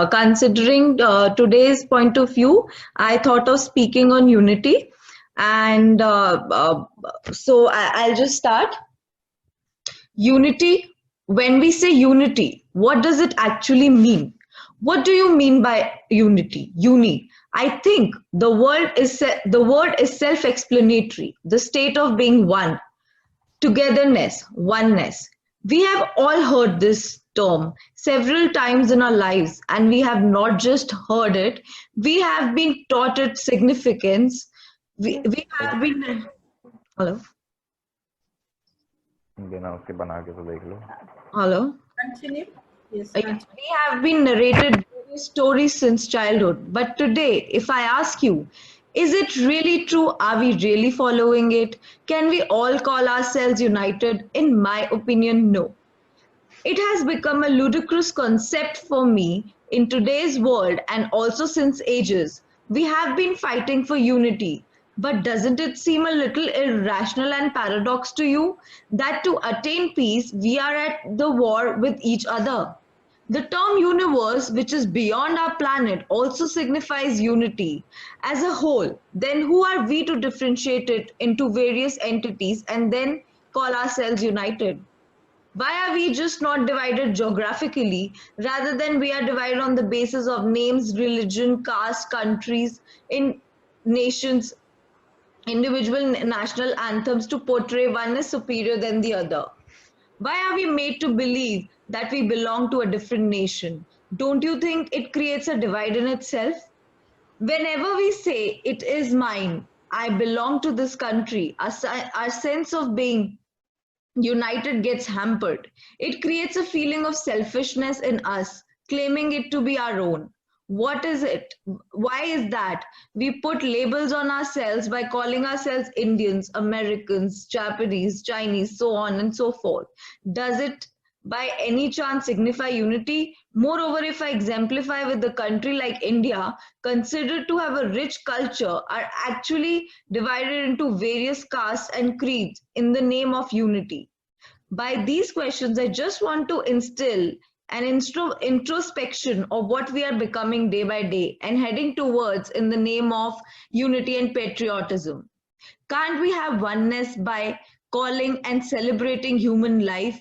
Considering today's point of view, I thought of speaking on unity, and I'll just start. Unity, when we say unity, what does it actually mean? What do you mean by unity? I think the word is self-explanatory, the state of being one, togetherness, oneness. We have all heard this term several times in our lives, and we have not just heard it, we have been taught its significance. We have been. Hello? बिना उसके बना के तो देख लो. Hello? Continue. Yes, We continue. have been narrated various stories since childhood, but today, if I ask you, is it really true? Are we really following it? Can we all call ourselves united? In my opinion, no. It has become a ludicrous concept for me in today's world and also since ages. We have been fighting for unity, but doesn't it seem a little irrational and paradox to you that to attain peace we are at the war with each other? The term universe, which is beyond our planet, also signifies unity as a whole. Then who are we to differentiate it into various entities and then call ourselves united? Why are we just not divided geographically rather than we are divided on the basis of names, religion, caste, countries, in nations, individual national anthems to portray one as superior than the other? Why are we made to believe that we belong to a different nation? Don't you think it creates a divide in itself? Whenever we say it is mine, I belong to this country, our sense of being united gets hampered. It creates a feeling of selfishness in us, claiming it to be our own. What is it? Why is that? We put labels on ourselves by calling ourselves Indians, Americans, Japanese, Chinese, so on and so forth. Does it by any chance signify unity? Moreover, if I exemplify with a country like India, considered to have a rich culture, are actually divided into various castes and creeds in the name of unity. By these questions, I just want to instill an introspection of what we are becoming day by day and heading towards in the name of unity and patriotism. Can't we have oneness by calling and celebrating human life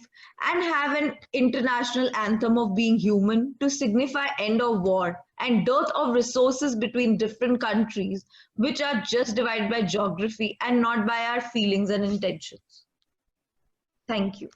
and have an international anthem of being human to signify end of war and dearth of resources between different countries which are just divided by geography and not by our feelings and intentions? Thank you.